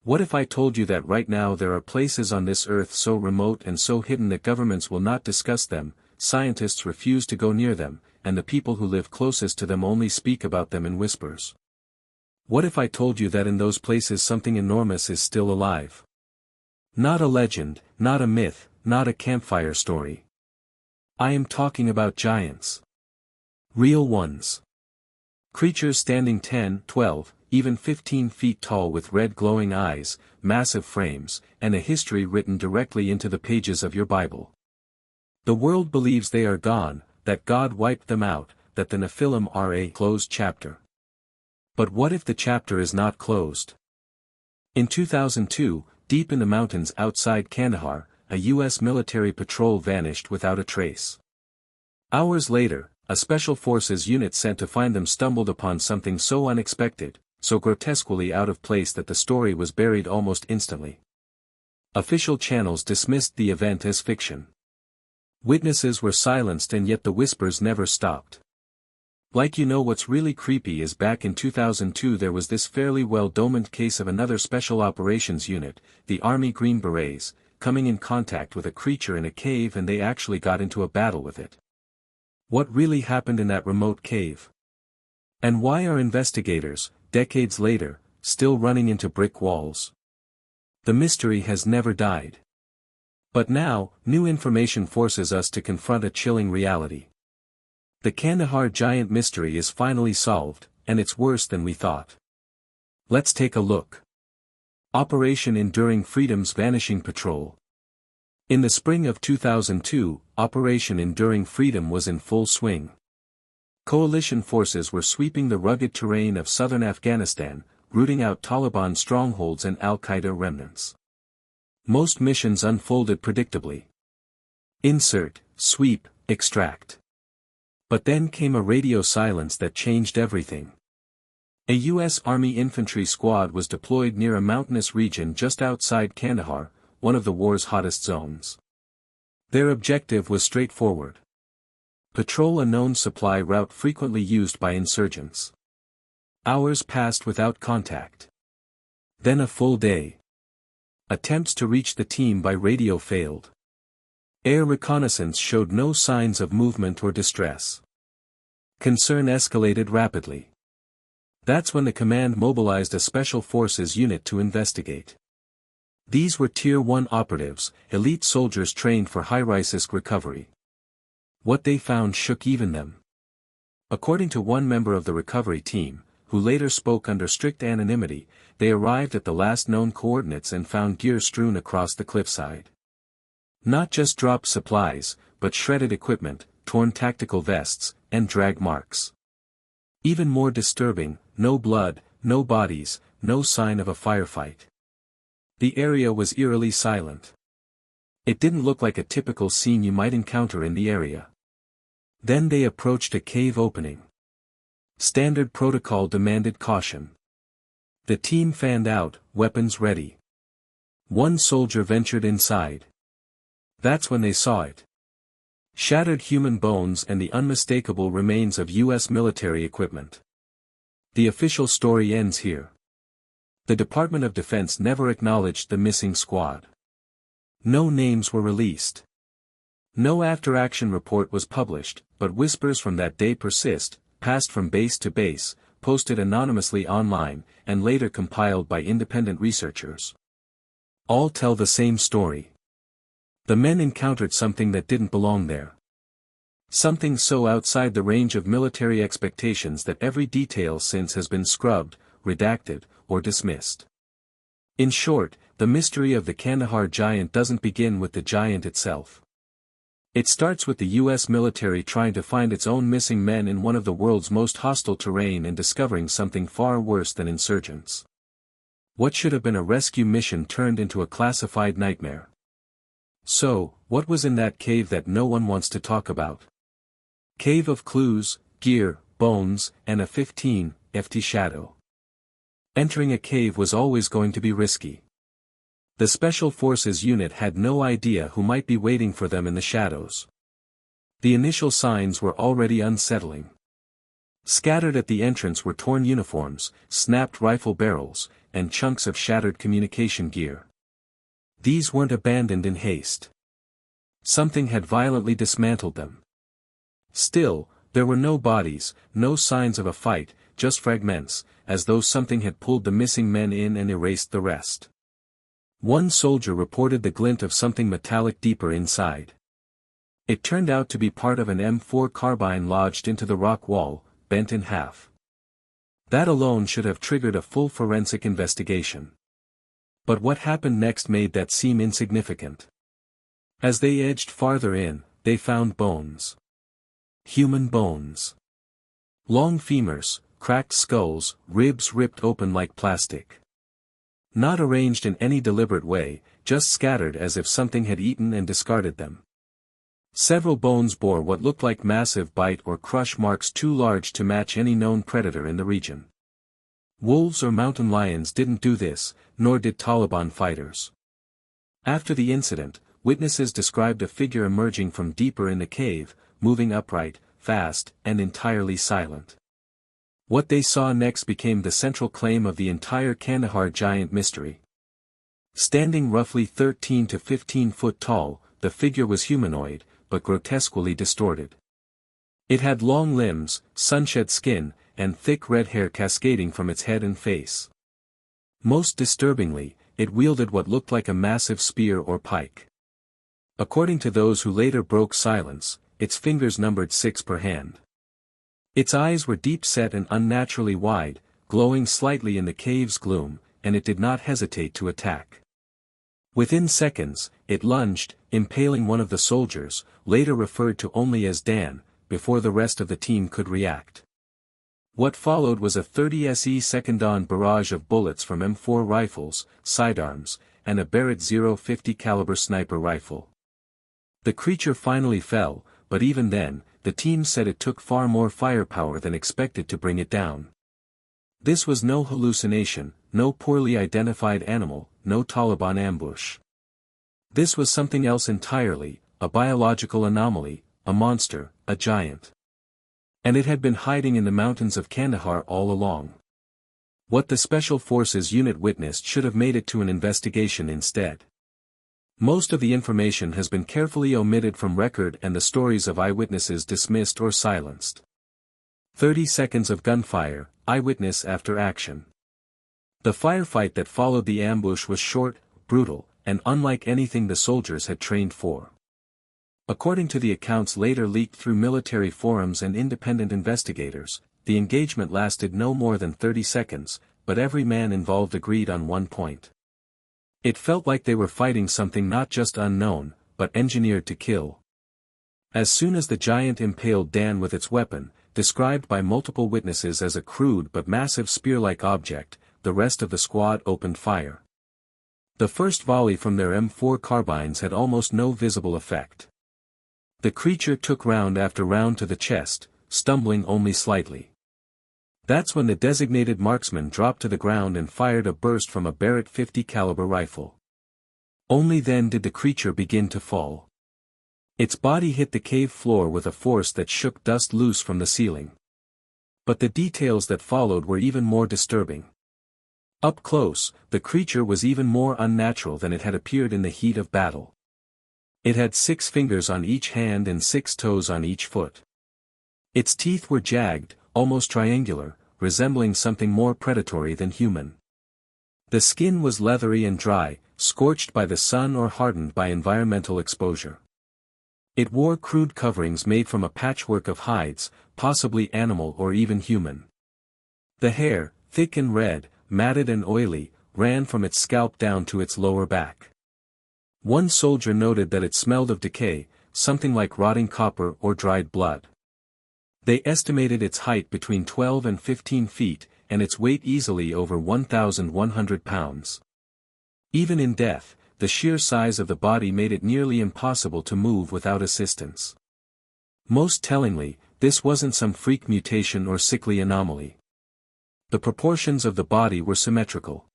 What if I told you that right now there are places on this earth so remote and so hidden that governments will not discuss them, scientists refuse to go near them, and the people who live closest to them only speak about them in whispers? What if I told you that in those places something enormous is still alive? Not a legend, not a myth, not a campfire story. I am talking about giants. Real ones. Creatures standing 10, 12, even 15 feet tall with red glowing eyes, massive frames, and a history written directly into the pages of your Bible. The world believes they are gone, that God wiped them out, that the Nephilim are a closed chapter. But what if the chapter is not closed? In 2002, deep in the mountains outside Kandahar, a U.S. military patrol vanished without a trace. Hours later, a special forces unit sent to find them stumbled upon something so unexpected, so grotesquely out of place that the story was buried almost instantly. Official channels dismissed the event as fiction. Witnesses were silenced and yet the whispers never stopped. What's really creepy is back in 2002 there was this fairly well-documented case of another special operations unit, the Army Green Berets, coming in contact with a creature in a cave and they actually got into a battle with it. What really happened in that remote cave? And why are investigators, decades later, still running into brick walls? The mystery has never died. But now, new information forces us to confront a chilling reality. The Kandahar giant mystery is finally solved, and it's worse than we thought. Let's take a look. Operation Enduring Freedom's Vanishing Patrol. In the spring of 2002, Operation Enduring Freedom was in full swing. Coalition forces were sweeping the rugged terrain of southern Afghanistan, rooting out Taliban strongholds and al-Qaeda remnants. Most missions unfolded predictably. Insert, sweep, extract. But then came a radio silence that changed everything. A U.S. Army infantry squad was deployed near a mountainous region just outside Kandahar, one of the war's hottest zones. Their objective was straightforward. Patrol a known supply route frequently used by insurgents. Hours passed without contact. Then a full day. Attempts to reach the team by radio failed. Air reconnaissance showed no signs of movement or distress. Concern escalated rapidly. That's when the command mobilized a special forces unit to investigate. These were Tier 1 operatives, elite soldiers trained for high-risk recovery. What they found shook even them. According to one member of the recovery team, who later spoke under strict anonymity, they arrived at the last known coordinates and found gear strewn across the cliffside. Not just dropped supplies, but shredded equipment, torn tactical vests, and drag marks. Even more disturbing, no blood, no bodies, no sign of a firefight. The area was eerily silent. It didn't look like a typical scene you might encounter in the area. Then they approached a cave opening. Standard protocol demanded caution. The team fanned out, weapons ready. One soldier ventured inside. That's when they saw it. Shattered human bones and the unmistakable remains of U.S. military equipment. The official story ends here. The Department of Defense never acknowledged the missing squad. No names were released. No after-action report was published, but whispers from that day persist, passed from base to base, posted anonymously online, and later compiled by independent researchers. All tell the same story. The men encountered something that didn't belong there. Something so outside the range of military expectations that every detail since has been scrubbed, redacted, or dismissed. In short, the mystery of the Kandahar giant doesn't begin with the giant itself. It starts with the U.S. military trying to find its own missing men in one of the world's most hostile terrain and discovering something far worse than insurgents. What should have been a rescue mission turned into a classified nightmare. So, what was in that cave that no one wants to talk about? Cave of clues, gear, bones, and a 15-FT shadow. Entering a cave was always going to be risky. The Special Forces unit had no idea who might be waiting for them in the shadows. The initial signs were already unsettling. Scattered at the entrance were torn uniforms, snapped rifle barrels, and chunks of shattered communication gear. These weren't abandoned in haste. Something had violently dismantled them. Still, there were no bodies, no signs of a fight, just fragments, as though something had pulled the missing men in and erased the rest. One soldier reported the glint of something metallic deeper inside. It turned out to be part of an M4 carbine lodged into the rock wall, bent in half. That alone should have triggered a full forensic investigation. But what happened next made that seem insignificant. As they edged farther in, they found bones. Human bones. Long femurs, cracked skulls, ribs ripped open like plastic. Not arranged in any deliberate way, just scattered as if something had eaten and discarded them. Several bones bore what looked like massive bite or crush marks too large to match any known predator in the region. Wolves or mountain lions didn't do this, nor did Taliban fighters. After the incident, witnesses described a figure emerging from deeper in the cave, moving upright, fast, and entirely silent. What they saw next became the central claim of the entire Kandahar giant mystery. Standing roughly 13 to 15 foot tall, the figure was humanoid, but grotesquely distorted. It had long limbs, sun-shed skin, and thick red hair cascading from its head and face. Most disturbingly, it wielded what looked like a massive spear or pike. According to those who later broke silence, its fingers numbered 6 per hand. Its eyes were deep-set and unnaturally wide, glowing slightly in the cave's gloom, and it did not hesitate to attack. Within seconds, it lunged, impaling one of the soldiers, later referred to only as Dan, before the rest of the team could react. What followed was a 30 SE second-on barrage of bullets from M4 rifles, sidearms, and a Barrett .050 caliber sniper rifle. The creature finally fell, but even then, the team said it took far more firepower than expected to bring it down. This was no hallucination, no poorly identified animal, no Taliban ambush. This was something else entirely, a biological anomaly, a monster, a giant. And it had been hiding in the mountains of Kandahar all along. What the Special Forces unit witnessed should have made it to an investigation instead. Most of the information has been carefully omitted from record and the stories of eyewitnesses dismissed or silenced. 30 seconds of gunfire, eyewitness after action. The firefight that followed the ambush was short, brutal, and unlike anything the soldiers had trained for. According to the accounts later leaked through military forums and independent investigators, the engagement lasted no more than 30 seconds, but every man involved agreed on one point. It felt like they were fighting something not just unknown, but engineered to kill. As soon as the giant impaled Dan with its weapon, described by multiple witnesses as a crude but massive spear-like object, the rest of the squad opened fire. The first volley from their M4 carbines had almost no visible effect. The creature took round after round to the chest, stumbling only slightly. That's when the designated marksman dropped to the ground and fired a burst from a Barrett .50 caliber rifle. Only then did the creature begin to fall. Its body hit the cave floor with a force that shook dust loose from the ceiling. But the details that followed were even more disturbing. Up close, the creature was even more unnatural than it had appeared in the heat of battle. It had 6 fingers on each hand and 6 toes on each foot. Its teeth were jagged, almost triangular, resembling something more predatory than human. The skin was leathery and dry, scorched by the sun or hardened by environmental exposure. It wore crude coverings made from a patchwork of hides, possibly animal or even human. The hair, thick and red, matted and oily, ran from its scalp down to its lower back. One soldier noted that it smelled of decay, something like rotting copper or dried blood. They estimated its height between 12 and 15 feet, and its weight easily over 1,100 pounds. Even in death, the sheer size of the body made it nearly impossible to move without assistance. Most tellingly, this wasn't some freak mutation or sickly anomaly. The proportions of the body were symmetrical.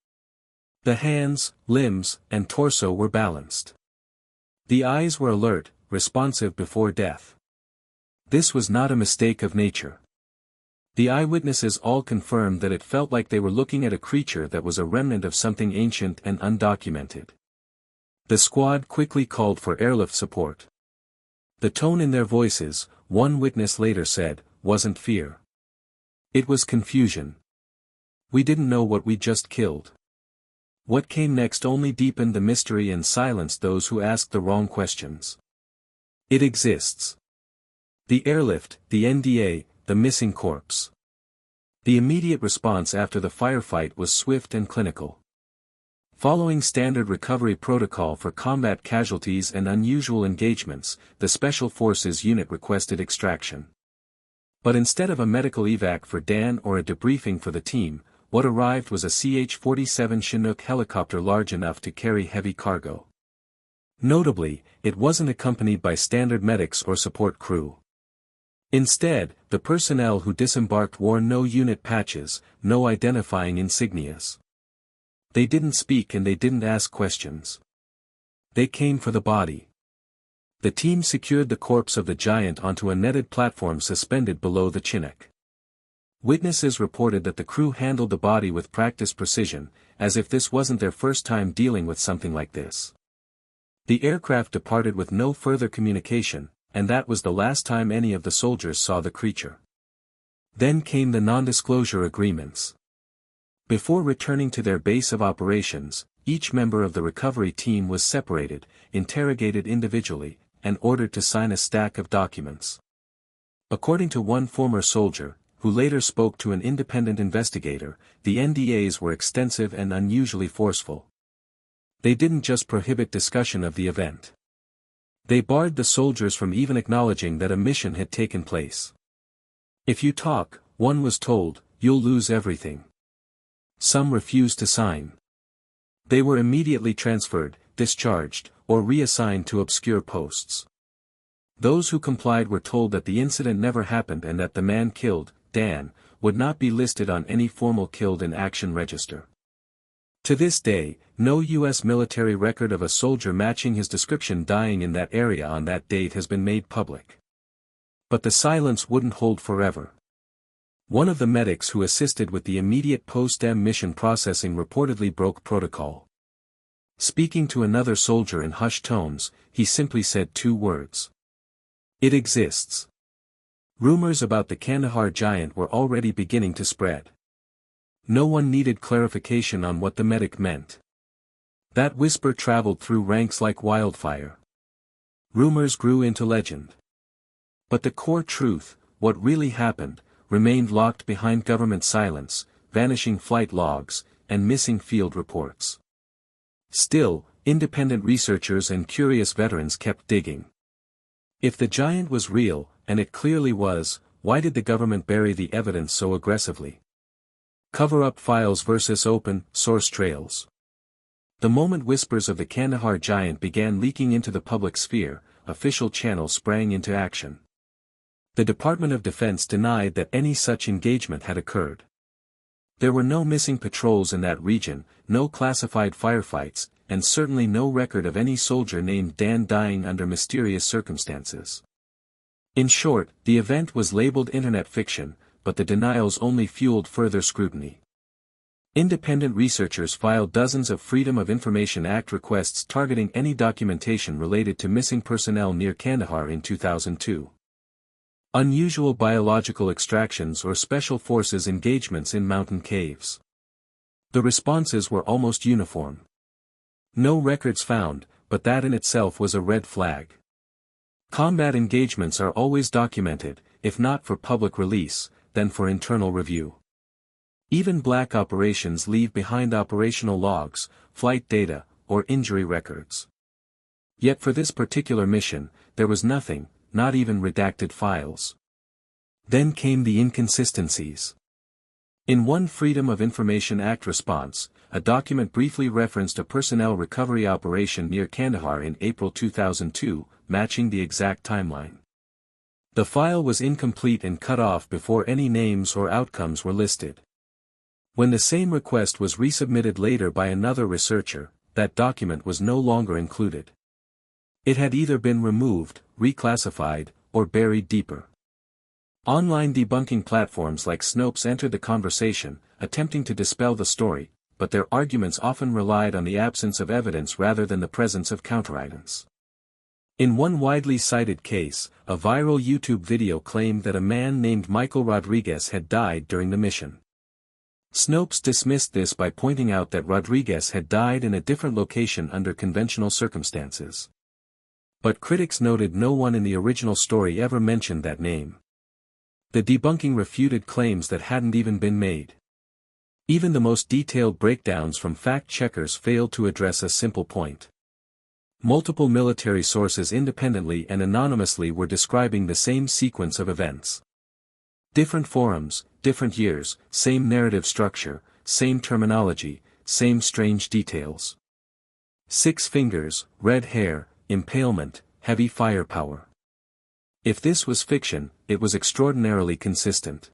The hands, limbs, and torso were balanced. The eyes were alert, responsive before death. This was not a mistake of nature. The eyewitnesses all confirmed that it felt like they were looking at a creature that was a remnant of something ancient and undocumented. The squad quickly called for airlift support. The tone in their voices, one witness later said, wasn't fear. It was confusion. We didn't know what we just killed. What came next only deepened the mystery and silenced those who asked the wrong questions. It exists. The airlift, the NDA, the missing corpse. The immediate response after the firefight was swift and clinical. Following standard recovery protocol for combat casualties and unusual engagements, the Special Forces unit requested extraction. But instead of a medical evac for Dan or a debriefing for the team, what arrived was a CH-47 Chinook helicopter large enough to carry heavy cargo. Notably, it wasn't accompanied by standard medics or support crew. Instead, the personnel who disembarked wore no unit patches, no identifying insignias. They didn't speak and they didn't ask questions. They came for the body. The team secured the corpse of the giant onto a netted platform suspended below the Chinook. Witnesses reported that the crew handled the body with practiced precision, as if this wasn't their first time dealing with something like this. The aircraft departed with no further communication, and that was the last time any of the soldiers saw the creature. Then came the non-disclosure agreements. Before returning to their base of operations, each member of the recovery team was separated, interrogated individually, and ordered to sign a stack of documents. According to one former soldier, who later spoke to an independent investigator, the NDAs were extensive and unusually forceful. They didn't just prohibit discussion of the event. They barred the soldiers from even acknowledging that a mission had taken place. If you talk, one was told, you'll lose everything. Some refused to sign. They were immediately transferred, discharged, or reassigned to obscure posts. Those who complied were told that the incident never happened and that the man killed, Dan, would not be listed on any formal killed in action register. To this day, no U.S. military record of a soldier matching his description dying in that area on that date has been made public. But the silence wouldn't hold forever. One of the medics who assisted with the immediate post-em mission processing reportedly broke protocol. Speaking to another soldier in hushed tones, he simply said two words. It exists. Rumors about the Kandahar giant were already beginning to spread. No one needed clarification on what the medic meant. That whisper traveled through ranks like wildfire. Rumors grew into legend. But the core truth, what really happened, remained locked behind government silence, vanishing flight logs, and missing field reports. Still, independent researchers and curious veterans kept digging. If the giant was real, and it clearly was, why did the government bury the evidence so aggressively? Cover-up files versus open, source trails. The moment whispers of the Kandahar giant began leaking into the public sphere, official channels sprang into action. The Department of Defense denied that any such engagement had occurred. There were no missing patrols in that region, no classified firefights, and certainly no record of any soldier named Dan dying under mysterious circumstances. In short, the event was labeled internet fiction, but the denials only fueled further scrutiny. Independent researchers filed dozens of Freedom of Information Act requests targeting any documentation related to missing personnel near Kandahar in 2002. Unusual biological extractions or special forces engagements in mountain caves. The responses were almost uniform. No records found, but that in itself was a red flag. Combat engagements are always documented, if not for public release, then for internal review. Even black operations leave behind operational logs, flight data, or injury records. Yet for this particular mission, there was nothing, not even redacted files. Then came the inconsistencies. In one Freedom of Information Act response, a document briefly referenced a personnel recovery operation near Kandahar in April 2002, matching the exact timeline. The file was incomplete and cut off before any names or outcomes were listed. When the same request was resubmitted later by another researcher, that document was no longer included. It had either been removed, reclassified, or buried deeper. Online debunking platforms like Snopes entered the conversation, attempting to dispel the story, but their arguments often relied on the absence of evidence rather than the presence of counterevidence. In one widely cited case, a viral YouTube video claimed that a man named Michael Rodriguez had died during the mission. Snopes dismissed this by pointing out that Rodriguez had died in a different location under conventional circumstances. But critics noted no one in the original story ever mentioned that name. The debunking refuted claims that hadn't even been made. Even the most detailed breakdowns from fact-checkers failed to address a simple point. Multiple military sources independently and anonymously were describing the same sequence of events. Different forums, different years, same narrative structure, same terminology, same strange details. 6 fingers, red hair, impalement, heavy firepower. If this was fiction, it was extraordinarily consistent.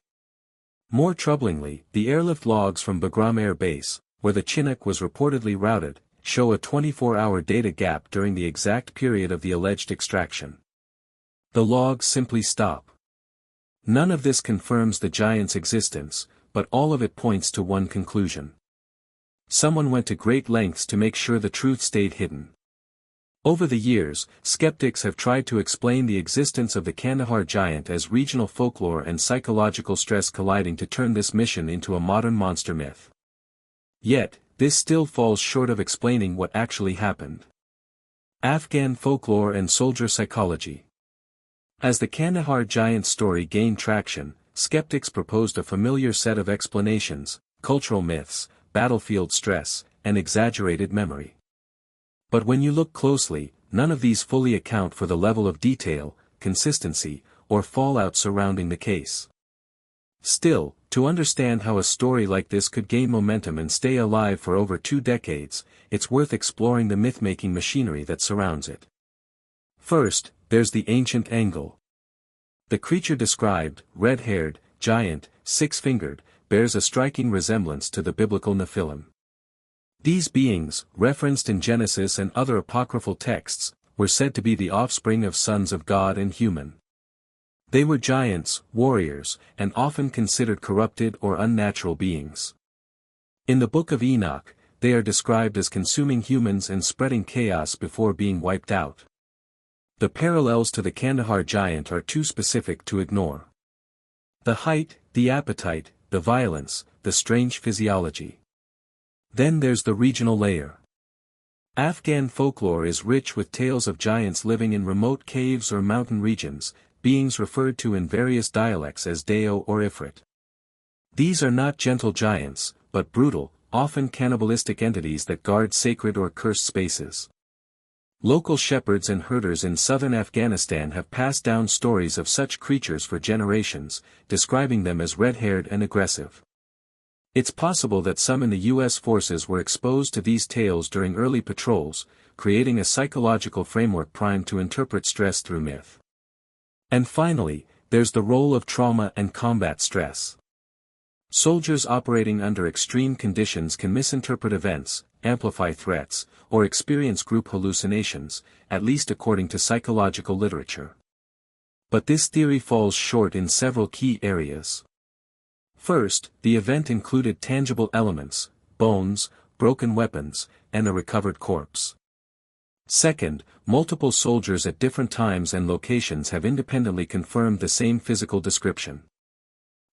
More troublingly, the airlift logs from Bagram Air Base, where the Chinook was reportedly routed, show a 24-hour data gap during the exact period of the alleged extraction. The logs simply stop. None of this confirms the giant's existence, but all of it points to one conclusion. Someone went to great lengths to make sure the truth stayed hidden. Over the years, skeptics have tried to explain the existence of the Kandahar giant as regional folklore and psychological stress colliding to turn this mission into a modern monster myth. Yet, this still falls short of explaining what actually happened. Afghan folklore and soldier psychology. As the Kandahar giant story gained traction, skeptics proposed a familiar set of explanations: cultural myths, battlefield stress, and exaggerated memory. But when you look closely, none of these fully account for the level of detail, consistency, or fallout surrounding the case. Still, to understand how a story like this could gain momentum and stay alive for over 2 decades, it's worth exploring the myth-making machinery that surrounds it. First, there's the ancient angle. The creature described, red-haired, giant, 6-fingered, bears a striking resemblance to the biblical Nephilim. These beings, referenced in Genesis and other apocryphal texts, were said to be the offspring of sons of God and human. They were giants, warriors, and often considered corrupted or unnatural beings. In the Book of Enoch, they are described as consuming humans and spreading chaos before being wiped out. The parallels to the Kandahar giant are too specific to ignore. The height, the appetite, the violence, the strange physiology. Then there's the regional layer. Afghan folklore is rich with tales of giants living in remote caves or mountain regions, beings referred to in various dialects as Deo or Ifrit. These are not gentle giants, but brutal, often cannibalistic entities that guard sacred or cursed spaces. Local shepherds and herders in southern Afghanistan have passed down stories of such creatures for generations, describing them as red-haired and aggressive. It's possible that some in the U.S. forces were exposed to these tales during early patrols, creating a psychological framework primed to interpret stress through myth. And finally, there's the role of trauma and combat stress. Soldiers operating under extreme conditions can misinterpret events, amplify threats, or experience group hallucinations, at least according to psychological literature. But this theory falls short in several key areas. First, the event included tangible elements, bones, broken weapons, and a recovered corpse. Second, multiple soldiers at different times and locations have independently confirmed the same physical description.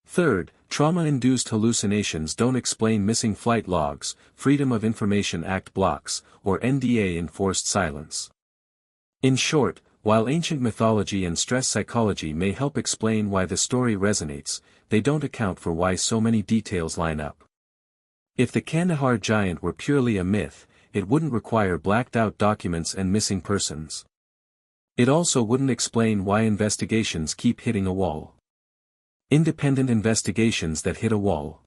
Third, trauma-induced hallucinations don't explain missing flight logs, Freedom of Information Act blocks, or NDA-enforced silence. In short, while ancient mythology and stress psychology may help explain why the story resonates, they don't account for why so many details line up. If the Kandahar giant were purely a myth, it wouldn't require blacked-out documents and missing persons. It also wouldn't explain why investigations keep hitting a wall. Independent investigations that hit a wall.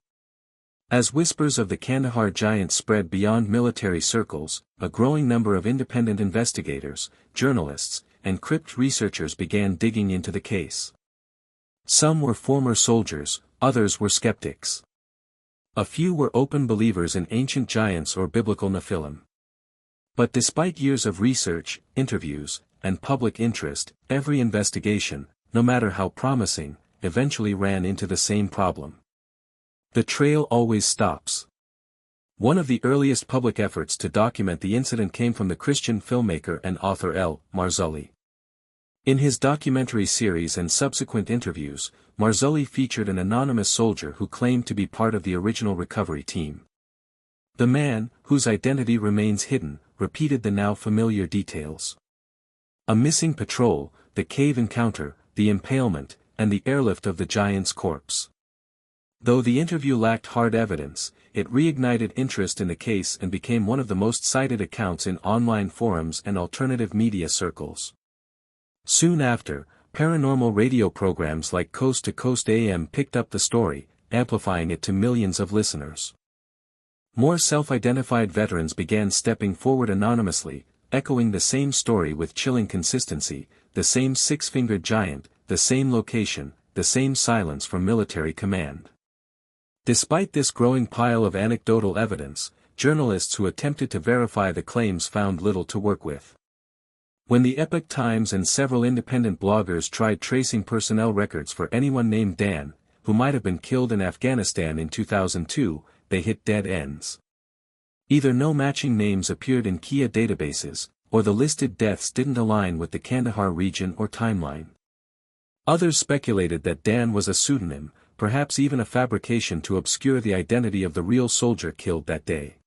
As whispers of the Kandahar giant spread beyond military circles, a growing number of independent investigators, journalists, and crypt researchers began digging into the case. Some were former soldiers, others were skeptics. A few were open believers in ancient giants or biblical Nephilim. But despite years of research, interviews, and public interest, every investigation, no matter how promising, eventually ran into the same problem. The trail always stops. One of the earliest public efforts to document the incident came from the Christian filmmaker and author L. Marzulli. In his documentary series and subsequent interviews, Marzulli featured an anonymous soldier who claimed to be part of the original recovery team. The man, whose identity remains hidden, repeated the now familiar details. A missing patrol, the cave encounter, the impalement, and the airlift of the giant's corpse. Though the interview lacked hard evidence, it reignited interest in the case and became one of the most cited accounts in online forums and alternative media circles. Soon after, paranormal radio programs like Coast to Coast AM picked up the story, amplifying it to millions of listeners. More self-identified veterans began stepping forward anonymously, echoing the same story with chilling consistency, the same six-fingered giant, the same location, the same silence from military command. Despite this growing pile of anecdotal evidence, journalists who attempted to verify the claims found little to work with. When the Epoch Times and several independent bloggers tried tracing personnel records for anyone named Dan, who might have been killed in Afghanistan in 2002, they hit dead ends. Either no matching names appeared in Kia databases, or the listed deaths didn't align with the Kandahar region or timeline. Others speculated that Dan was a pseudonym, perhaps even a fabrication to obscure the identity of the real soldier killed that day.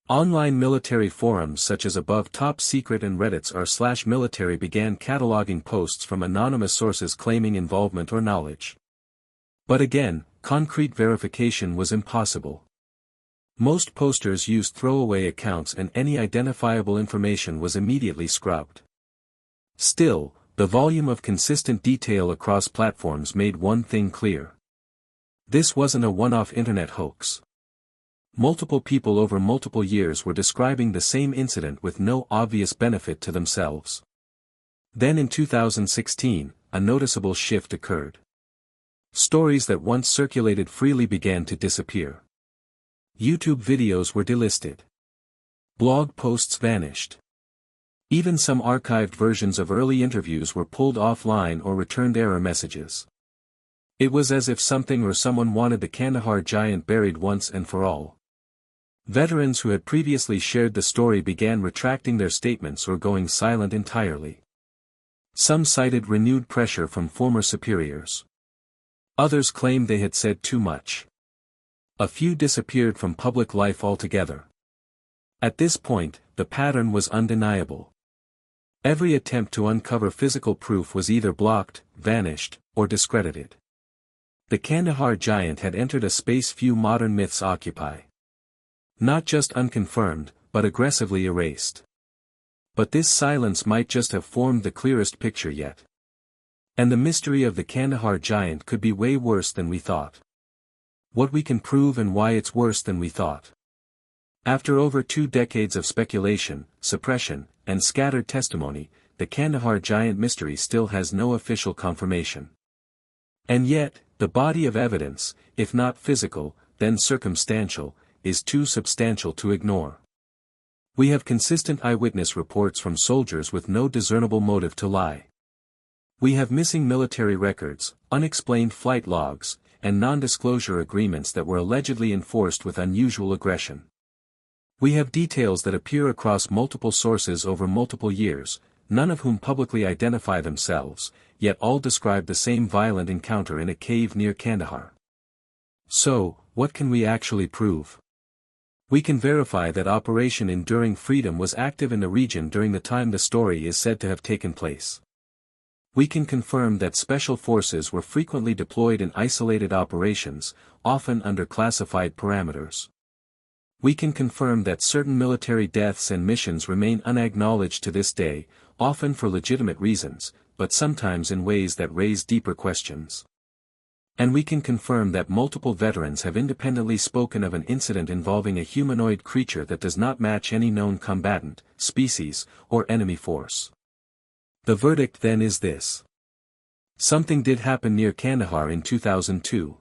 Online military forums such as Above Top Secret and Reddit's r/military began cataloging posts from anonymous sources claiming involvement or knowledge. But again, concrete verification was impossible. Most posters used throwaway accounts and any identifiable information was immediately scrubbed. Still, the volume of consistent detail across platforms made one thing clear. This wasn't a one-off internet hoax. Multiple people over multiple years were describing the same incident with no obvious benefit to themselves. Then in 2016, a noticeable shift occurred. Stories that once circulated freely began to disappear. YouTube videos were delisted. Blog posts vanished. Even some archived versions of early interviews were pulled offline or returned error messages. It was as if something or someone wanted the Kandahar giant buried once and for all. Veterans who had previously shared the story began retracting their statements or going silent entirely. Some cited renewed pressure from former superiors. Others claimed they had said too much. A few disappeared from public life altogether. At this point, the pattern was undeniable. Every attempt to uncover physical proof was either blocked, vanished, or discredited. The Kandahar giant had entered a space few modern myths occupy. Not just unconfirmed, but aggressively erased. But this silence might just have formed the clearest picture yet. And the mystery of the Kandahar giant could be way worse than we thought. What we can prove and why it's worse than we thought. After over 2 decades of speculation, suppression, and scattered testimony, the Kandahar giant mystery still has no official confirmation. And yet, the body of evidence, if not physical, then circumstantial, is too substantial to ignore. We have consistent eyewitness reports from soldiers with no discernible motive to lie. We have missing military records, unexplained flight logs, and non-disclosure agreements that were allegedly enforced with unusual aggression. We have details that appear across multiple sources over multiple years, none of whom publicly identify themselves, yet all describe the same violent encounter in a cave near Kandahar. So, what can we actually prove? We can verify that Operation Enduring Freedom was active in the region during the time the story is said to have taken place. We can confirm that special forces were frequently deployed in isolated operations, often under classified parameters. We can confirm that certain military deaths and missions remain unacknowledged to this day, often for legitimate reasons, but sometimes in ways that raise deeper questions. And we can confirm that multiple veterans have independently spoken of an incident involving a humanoid creature that does not match any known combatant, species, or enemy force. The verdict then is this. Something did happen near Kandahar in 2002.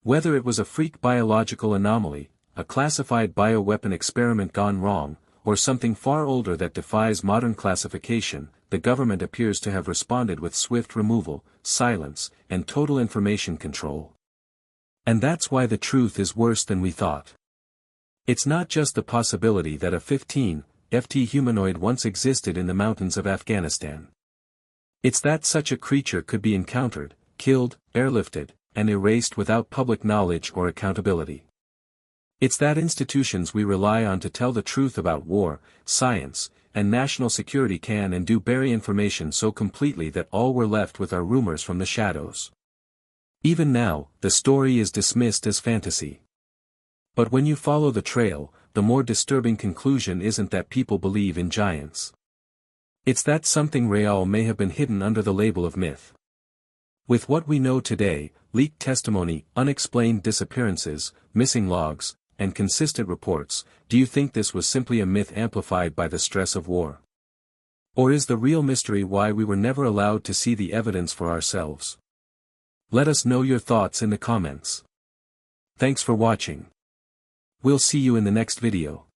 Whether it was a freak biological anomaly, a classified bioweapon experiment gone wrong, or something far older that defies modern classification, the government appears to have responded with swift removal, silence, and total information control. And that's why the truth is worse than we thought. It's not just the possibility that a 15-FT humanoid once existed in the mountains of Afghanistan. It's that such a creature could be encountered, killed, airlifted, and erased without public knowledge or accountability. It's that institutions we rely on to tell the truth about war, science, and national security can and do bury information so completely that all we're left with are rumors from the shadows. Even now, the story is dismissed as fantasy. But when you follow the trail, the more disturbing conclusion isn't that people believe in giants. It's that something real may have been hidden under the label of myth. With what we know today, leaked testimony, unexplained disappearances, missing logs, and consistent reports, do you think this was simply a myth amplified by the stress of war? Or is the real mystery why we were never allowed to see the evidence for ourselves? Let us know your thoughts in the comments. Thanks for watching. We'll see you in the next video.